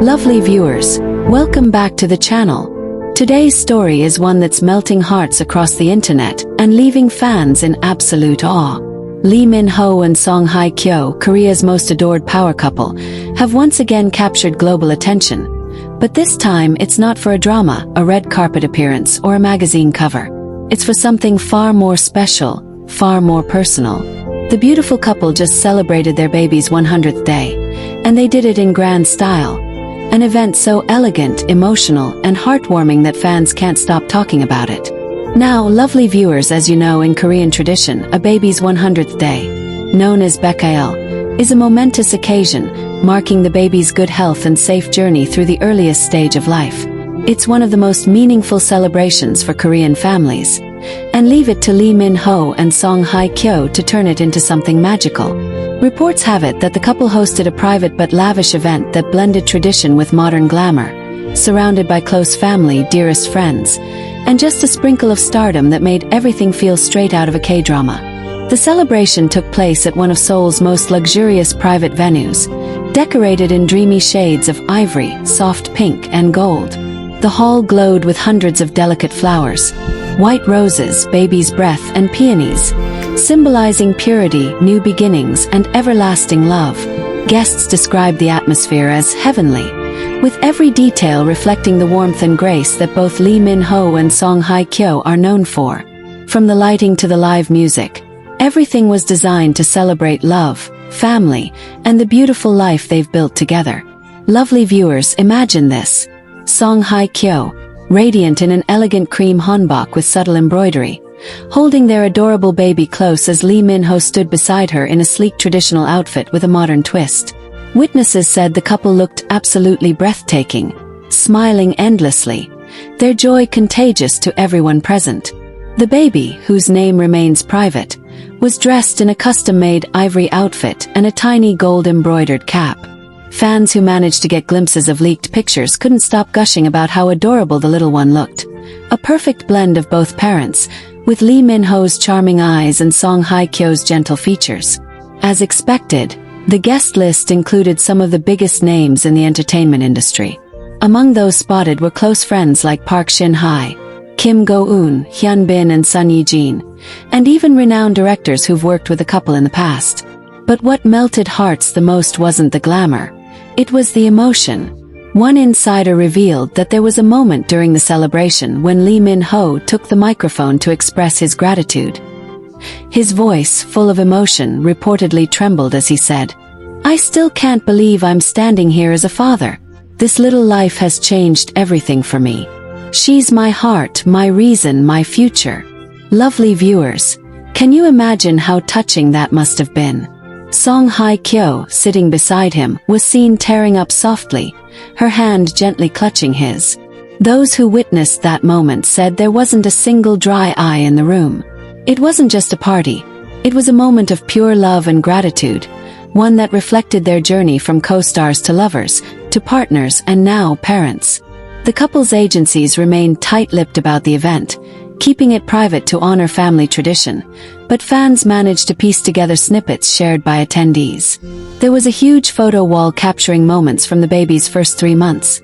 Lovely viewers, welcome back to the channel. Today's story is one that's melting hearts across the internet and leaving fans in absolute awe. Lee Min-ho and Hye Kyo, Korea's most adored power couple, have once again captured global attention. But this time it's not for a drama, a red carpet appearance, or a magazine cover. It's for something far more special, far more personal. The beautiful couple just celebrated their baby's 100th day, and they did it in grand style. An event so elegant, emotional, and heartwarming that fans can't stop talking about it. Now, lovely viewers, as you know, in Korean tradition, a baby's 100th day, known as Baekgail, is a momentous occasion, marking the baby's good health and safe journey through the earliest stage of life. It's one of the most meaningful celebrations for Korean families, and leave it to Lee Min-ho and Hye Kyo to turn it into something magical. Reports have it that the couple hosted a private but lavish event that blended tradition with modern glamour, surrounded by close family, dearest friends, and just a sprinkle of stardom that made everything feel straight out of a K-drama. The celebration took place at one of Seoul's most luxurious private venues, decorated in dreamy shades of ivory, soft pink, and gold. The hall glowed with hundreds of delicate flowers, white roses, baby's breath, and peonies, symbolizing purity, new beginnings, and everlasting love. Guests described the atmosphere as heavenly, with every detail reflecting the warmth and grace that both Lee Min-ho and Hye Kyo are known for. From the lighting to the live music, everything was designed to celebrate love, family, and the beautiful life they've built together. Lovely viewers, imagine this. Hye Kyo, radiant in an elegant cream hanbok with subtle embroidery, holding their adorable baby close as Lee Min-ho stood beside her in a sleek traditional outfit with a modern twist. Witnesses said the couple looked absolutely breathtaking, smiling endlessly, their joy contagious to everyone present. The baby, whose name remains private, was dressed in a custom-made ivory outfit and a tiny gold-embroidered cap. Fans who managed to get glimpses of leaked pictures couldn't stop gushing about how adorable the little one looked. A perfect blend of both parents, with Lee Min-ho's charming eyes and Hye Kyo's gentle features. As expected, the guest list included some of the biggest names in the entertainment industry. Among those spotted were close friends like Park Shin-hye, Kim Go-eun, Hyun Bin, and Son Ye-jin, and even renowned directors who've worked with the couple in the past. But what melted hearts the most wasn't the glamour. It was the emotion. One insider revealed that there was a moment during the celebration when Lee Min-ho took the microphone to express his gratitude. His voice, full of emotion, reportedly trembled as he said, "I still can't believe I'm standing here as a father. This little life has changed everything for me. She's my heart, my reason, my future." Lovely viewers, can you imagine how touching that must have been? Hye Kyo, sitting beside him, was seen tearing up softly, her hand gently clutching his. Those who witnessed that moment said there wasn't a single dry eye in the room. It wasn't just a party. It was a moment of pure love and gratitude, one that reflected their journey from co-stars to lovers, to partners, and now parents. The couple's agencies remained tight-lipped about the event, keeping it private to honor family tradition, but fans managed to piece together snippets shared by attendees. There was a huge photo wall capturing moments from the baby's first 3 months.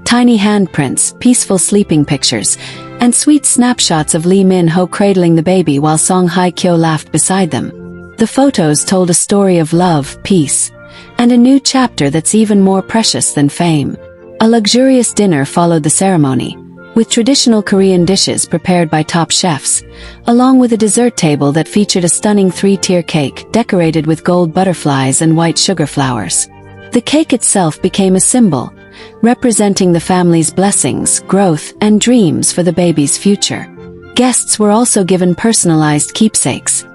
Tiny handprints, peaceful sleeping pictures, and sweet snapshots of Lee Min-ho cradling the baby while Hye Kyo laughed beside them. The photos told a story of love, peace, and a new chapter that's even more precious than fame. A luxurious dinner followed the ceremony, with traditional Korean dishes prepared by top chefs, along with a dessert table that featured a stunning 3-tier cake decorated with gold butterflies and white sugar flowers. The cake itself became a symbol, representing the family's blessings, growth, and dreams for the baby's future. Guests were also given personalized keepsakes,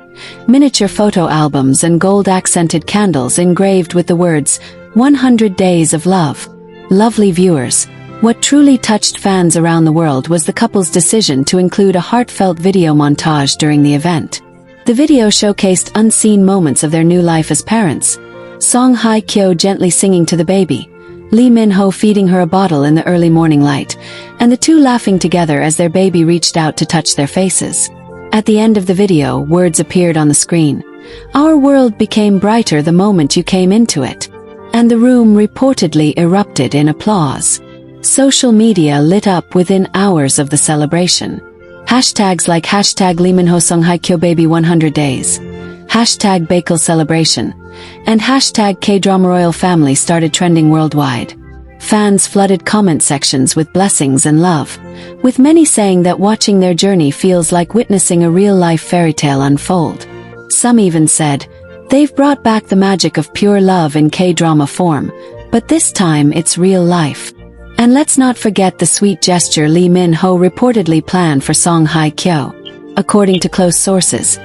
miniature photo albums, and gold-accented candles engraved with the words, "100 Days of Love." Lovely viewers, what truly touched fans around the world was the couple's decision to include a heartfelt video montage during the event. The video showcased unseen moments of their new life as parents. Hye Kyo gently singing to the baby, Lee Min-ho feeding her a bottle in the early morning light, and the two laughing together as their baby reached out to touch their faces. At the end of the video, words appeared on the screen. "Our world became brighter the moment you came into it." and the room reportedly erupted in applause. Social media lit up within hours of the celebration. Hashtags like hashtag Lee Min-ho Song Hye Kyo Baby 100 Days, hashtag Bakel Celebration, and hashtag KDrama Royal Family started trending worldwide. Fans flooded comment sections with blessings and love, with many saying that watching their journey feels like witnessing a real-life fairy tale unfold. Some even said, they've brought back the magic of pure love in K-drama form, but this time it's real life. And let's not forget the sweet gesture Lee Min-ho reportedly planned for Song Hye Kyo. According to close sources,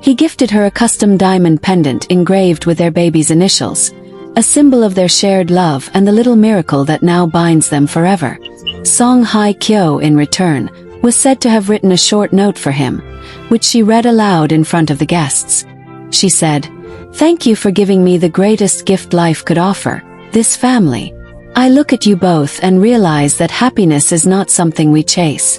he gifted her a custom diamond pendant engraved with their baby's initials, a symbol of their shared love and the little miracle that now binds them forever. Song Hye Kyo, in return, was said to have written a short note for him, which she read aloud in front of the guests. She said, "Thank you for giving me the greatest gift life could offer, this family. I look at you both and realize that happiness is not something we chase.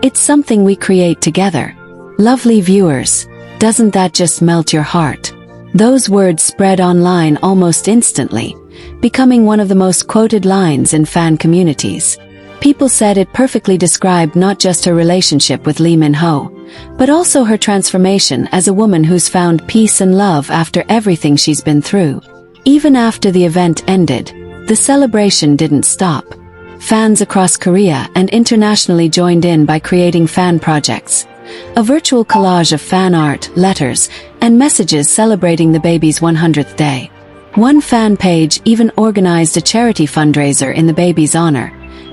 It's something we create together." Lovely viewers, doesn't that just melt your heart? Those words spread online almost instantly, becoming one of the most quoted lines in fan communities. People said it perfectly described not just her relationship with Lee Min-ho, but also her transformation as a woman who's found peace and love after everything she's been through. Even after the event ended, the celebration didn't stop. Fans across Korea and internationally joined in by creating fan projects, a virtual collage of fan art, letters, and messages celebrating the baby's 100th day. One fan page even organized a charity fundraiser in the baby's honor,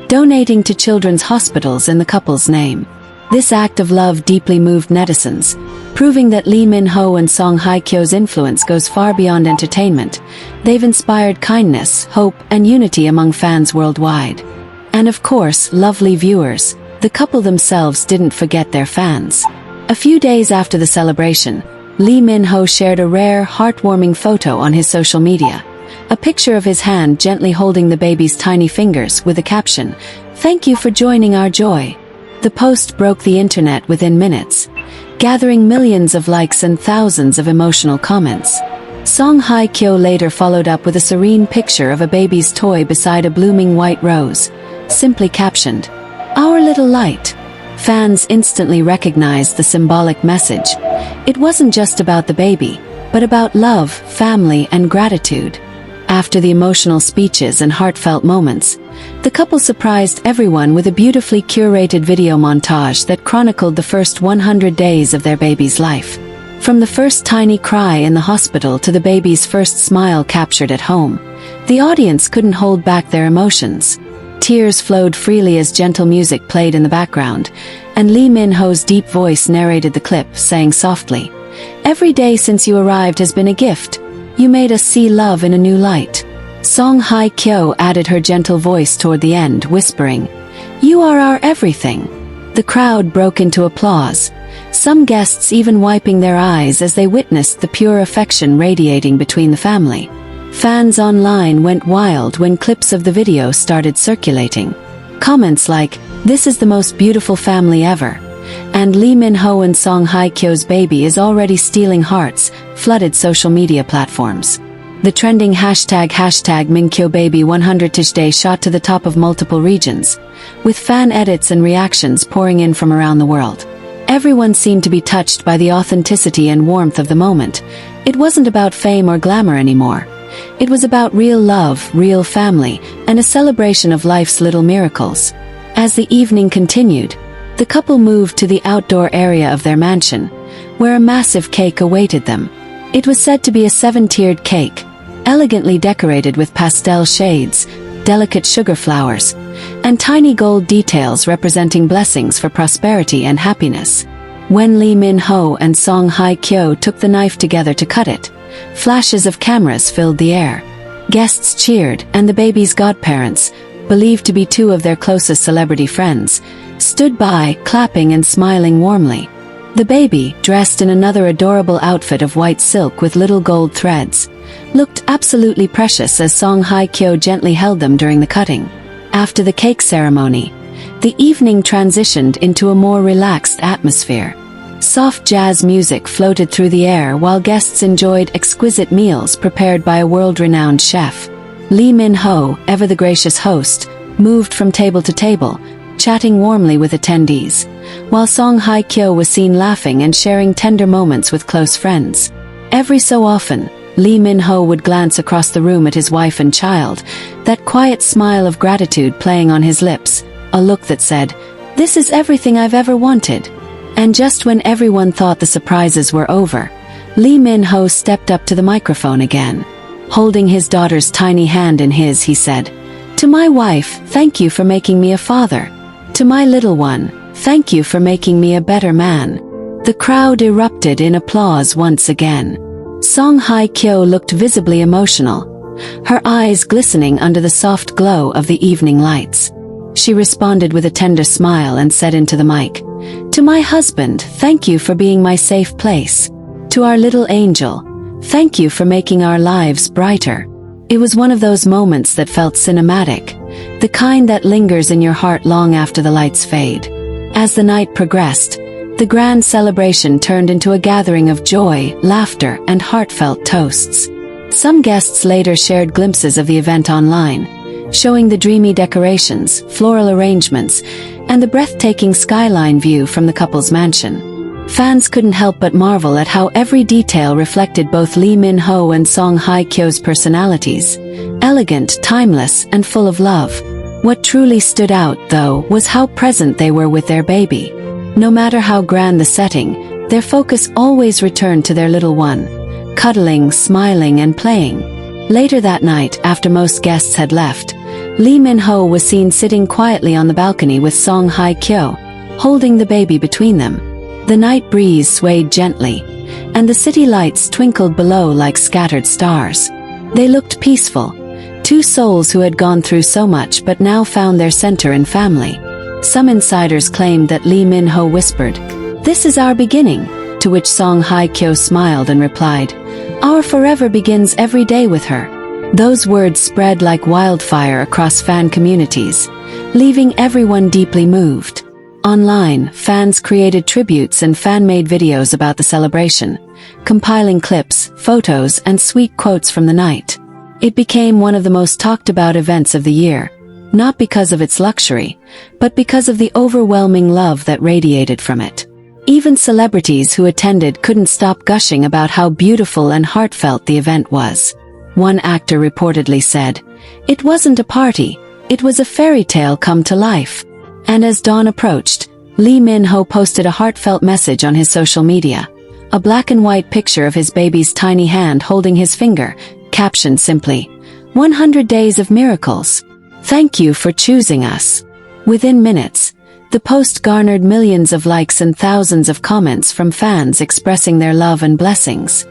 donating to children's hospitals in the couple's name. This act of love deeply moved netizens, proving that Lee Min-ho and Song Hye Kyo's influence goes far beyond entertainment. They've inspired kindness, hope, and unity among fans worldwide. And of course, lovely viewers, the couple themselves didn't forget their fans. A few days after the celebration, Lee Min-ho shared a rare, heartwarming photo on his social media. A picture of his hand gently holding the baby's tiny fingers with the caption, "Thank you for joining our joy." The post broke the internet within minutes, gathering millions of likes and thousands of emotional comments. Song Hye Kyo later followed up with a serene picture of a baby's toy beside a blooming white rose, simply captioned, "Our little light." Fans instantly recognized the symbolic message. It wasn't just about the baby, but about love, family, and gratitude. After the emotional speeches and heartfelt moments, the couple surprised everyone with a beautifully curated video montage that chronicled the first 100 days of their baby's life. From the first tiny cry in the hospital to the baby's first smile captured at home, the audience couldn't hold back their emotions. Tears flowed freely as gentle music played in the background, and Lee Min-ho's deep voice narrated the clip, saying softly, "Every day since you arrived has been a gift. You made us see love in a new light." Song Hye Kyo added her gentle voice toward the end, whispering, "You are our everything." The crowd broke into applause, some guests even wiping their eyes as they witnessed the pure affection radiating between the family. Fans online went wild when clips of the video started circulating. Comments like, "This is the most beautiful family ever," and "Lee Min-ho and Song Hye Kyo's baby is already stealing hearts," flooded social media platforms. The trending hashtag #MinKyoBaby 100th day shot to the top of multiple regions, with fan edits and reactions pouring in from around the world. Everyone seemed to be touched by the authenticity and warmth of the moment. It wasn't about fame or glamour anymore. It was about real love, real family, and a celebration of life's little miracles. As the evening continued, the couple moved to the outdoor area of their mansion, where a massive cake awaited them. It was said to be a 7-tiered cake, elegantly decorated with pastel shades, delicate sugar flowers, and tiny gold details representing blessings for prosperity and happiness. When Lee Min-ho and Song Hye Kyo took the knife together to cut it, flashes of cameras filled the air. Guests cheered, and the baby's godparents, believed to be 2 of their closest celebrity friends, stood by, clapping and smiling warmly. The baby, dressed in another adorable outfit of white silk with little gold threads, looked absolutely precious as Song Hye Kyo gently held them during the cutting. After the cake ceremony, the evening transitioned into a more relaxed atmosphere. Soft jazz music floated through the air while guests enjoyed exquisite meals prepared by a world-renowned chef. Lee Min-ho, ever the gracious host, moved from table to table, chatting warmly with attendees, while Hye Kyo was seen laughing and sharing tender moments with close friends. Every so often, Lee Min-ho would glance across the room at his wife and child, that quiet smile of gratitude playing on his lips, a look that said, "This is everything I've ever wanted." And just when everyone thought the surprises were over, Lee Min-ho stepped up to the microphone again. Holding his daughter's tiny hand in his, he said, "To my wife, thank you for making me a father. To my little one, thank you for making me a better man." The crowd erupted in applause once again. Hye Kyo looked visibly emotional, her eyes glistening under the soft glow of the evening lights. She responded with a tender smile and said into the mic, "To my husband, thank you for being my safe place. To our little angel, thank you for making our lives brighter." It was one of those moments that felt cinematic, the kind that lingers in your heart long after the lights fade. As the night progressed, the grand celebration turned into a gathering of joy, laughter, and heartfelt toasts. Some guests later shared glimpses of the event online, showing the dreamy decorations, floral arrangements, and the breathtaking skyline view from the couple's mansion. Fans couldn't help but marvel at how every detail reflected both Lee Min-ho and Hye Kyo's personalities, elegant, timeless, and full of love. What truly stood out, though, was how present they were with their baby. No matter how grand the setting, their focus always returned to their little one, cuddling, smiling, and playing. Later that night, after most guests had left, Lee Min-ho was seen sitting quietly on the balcony with Hye Kyo, holding the baby between them. The night breeze swayed gently, and the city lights twinkled below like scattered stars. They looked peaceful, two souls who had gone through so much but now found their center in family. Some insiders claimed that Lee Min-ho whispered, "This is our beginning," to which Hye Kyo smiled and replied, "Our forever begins every day with her." Those words spread like wildfire across fan communities, leaving everyone deeply moved. Online, fans created tributes and fan-made videos about the celebration, compiling clips, photos, and sweet quotes from the night. It became one of the most talked-about events of the year, not because of its luxury, but because of the overwhelming love that radiated from it. Even celebrities who attended couldn't stop gushing about how beautiful and heartfelt the event was. One actor reportedly said, "It wasn't a party, it was a fairy tale come to life." And as dawn approached, Lee Min-ho posted a heartfelt message on his social media, a black and white picture of his baby's tiny hand holding his finger, captioned simply, "100 days of miracles. Thank you for choosing us." Within minutes, the post garnered millions of likes and thousands of comments from fans expressing their love and blessings.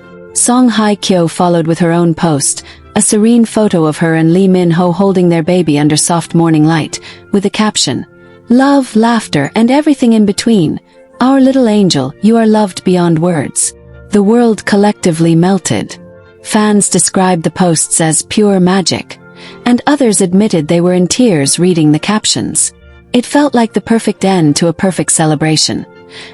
Hye Kyo followed with her own post, a serene photo of her and Lee Min-ho holding their baby under soft morning light, with the caption, "Love, laughter, and everything in between. Our little angel, you are loved beyond words." The world collectively melted. Fans described the posts as pure magic, and others admitted they were in tears reading the captions. It felt like the perfect end to a perfect celebration,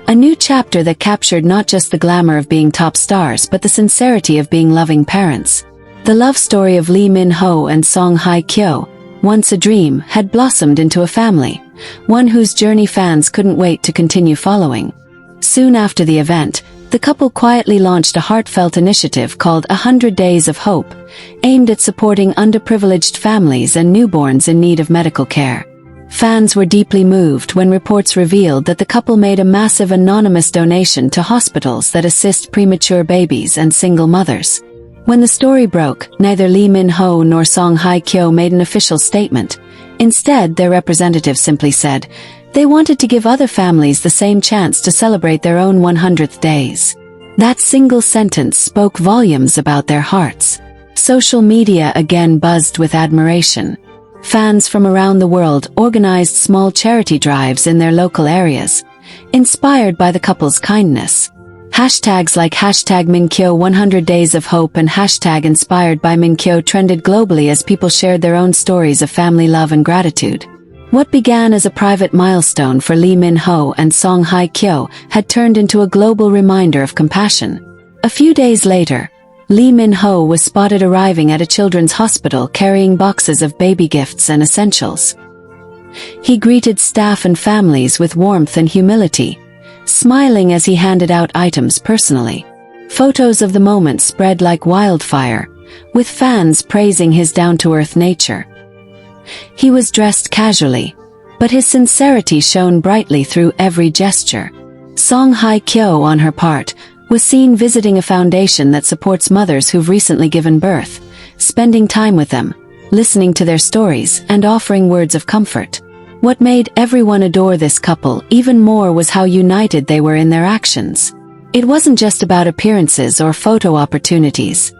a new chapter that captured not just the glamour of being top stars but the sincerity of being loving parents. The love story of Lee Min-ho and Hye Kyo, once a dream, had blossomed into a family, one whose journey fans couldn't wait to continue following. Soon after the event, the couple quietly launched a heartfelt initiative called 100 Days of Hope, aimed at supporting underprivileged families and newborns in need of medical care. Fans were deeply moved when reports revealed that the couple made a massive anonymous donation to hospitals that assist premature babies and single mothers. When the story broke, neither Lee Min-ho nor Hye Kyo made an official statement. Instead, their representative simply said, they wanted to give other families the same chance to celebrate their own 100th days. That single sentence spoke volumes about their hearts. Social media again buzzed with admiration. Fans from around the world organized small charity drives in their local areas, inspired by the couple's kindness. Hashtags like #Minkyo 100 Days of Hope and #Inspired by Minkyo trended globally as people shared their own stories of family love and gratitude. What began as a private milestone for Lee Min-ho and Hye Kyo had turned into a global reminder of compassion. A few days later, Lee Min-ho was spotted arriving at a children's hospital carrying boxes of baby gifts and essentials. He greeted staff and families with warmth and humility, smiling as he handed out items personally. Photos of the moment spread like wildfire, with fans praising his down-to-earth nature. He was dressed casually, but his sincerity shone brightly through every gesture. Song Hye Kyo, on her part, was seen visiting a foundation that supports mothers who've recently given birth, spending time with them, listening to their stories, and offering words of comfort. What made everyone adore this couple even more was how united they were in their actions. It wasn't just about appearances or photo opportunities.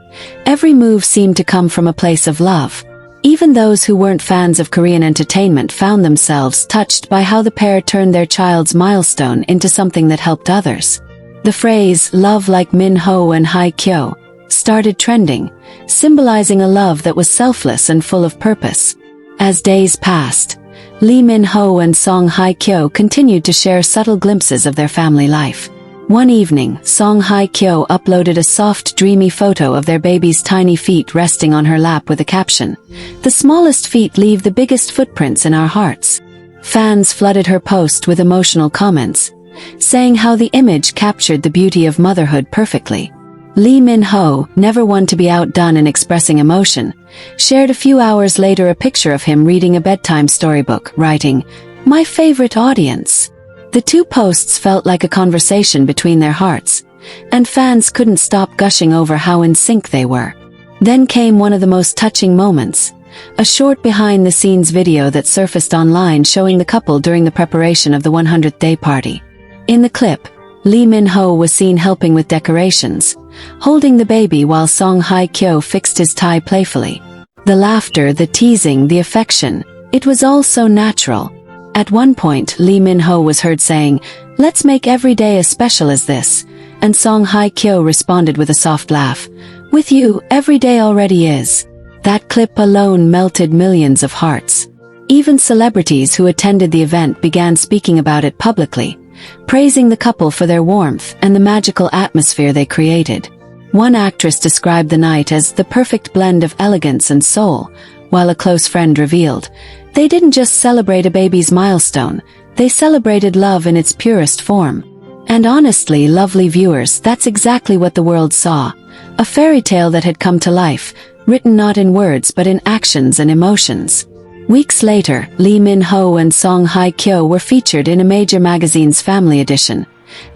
Every move seemed to come from a place of love. Even those who weren't fans of Korean entertainment found themselves touched by how the pair turned their child's milestone into something that helped others. The phrase, "love like Min-ho and Hye Kyo," started trending, symbolizing a love that was selfless and full of purpose. As days passed, Lee Min-ho and Song Hye Kyo continued to share subtle glimpses of their family life. One evening, Song Hye Kyo uploaded a soft, dreamy photo of their baby's tiny feet resting on her lap with a caption, "The smallest feet leave the biggest footprints in our hearts." Fans flooded her post with emotional comments, saying how the image captured the beauty of motherhood perfectly. Lee Min-ho, never one to be outdone in expressing emotion, shared a few hours later a picture of him reading a bedtime storybook, writing, "My favorite audience." The two posts felt like a conversation between their hearts, and fans couldn't stop gushing over how in sync they were. Then came one of the most touching moments, a short behind-the-scenes video that surfaced online showing the couple during the preparation of the 100th day party. In the clip, Lee Min-ho was seen helping with decorations, holding the baby while Song Hye Kyo fixed his tie playfully. The laughter, the teasing, the affection, it was all so natural. At one point, Lee Min-ho was heard saying, "Let's make every day as special as this," and Song Hye Kyo responded with a soft laugh, "With you, every day already is." That clip alone melted millions of hearts. Even celebrities who attended the event began speaking about it publicly, praising the couple for their warmth and the magical atmosphere they created. One actress described the night as the perfect blend of elegance and soul, while a close friend revealed, "They didn't just celebrate a baby's milestone, they celebrated love in its purest form." And honestly, lovely viewers, that's exactly what the world saw. A fairy tale that had come to life, written not in words but in actions and emotions. Weeks later, Lee Min-ho and Song Hye Kyo were featured in a major magazine's family edition,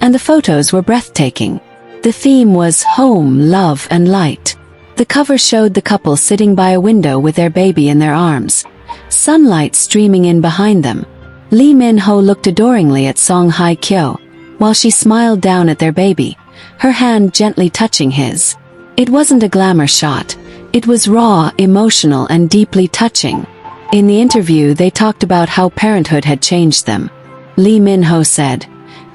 and the photos were breathtaking. The theme was home, love, and light. The cover showed the couple sitting by a window with their baby in their arms, sunlight streaming in behind them. Lee Min-ho looked adoringly at Song Hye Kyo, while she smiled down at their baby, her hand gently touching his. It wasn't a glamour shot. It was raw, emotional, and deeply touching. In the interview, they talked about how parenthood had changed them. Lee Min-ho said,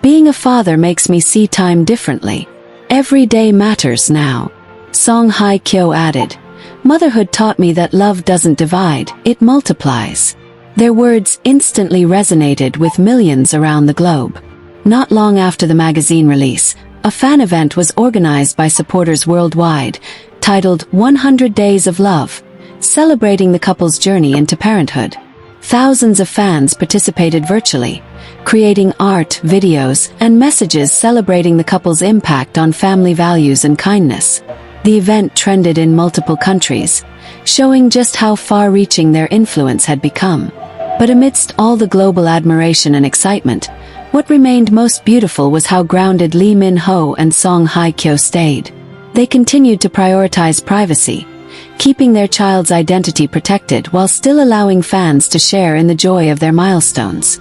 "Being a father makes me see time differently. Every day matters now." Song Hye Kyo added, "Motherhood taught me that love doesn't divide, it multiplies." Their words instantly resonated with millions around the globe. Not long after the magazine release, a fan event was organized by supporters worldwide, titled 100 Days of Love, celebrating the couple's journey into parenthood. Thousands of fans participated virtually, creating art, videos, and messages celebrating the couple's impact on family values and kindness. The event trended in multiple countries, showing just how far-reaching their influence had become. But amidst all the global admiration and excitement, what remained most beautiful was how grounded Lee Min-ho and Song Hye Kyo stayed. They continued to prioritize privacy, keeping their child's identity protected while still allowing fans to share in the joy of their milestones.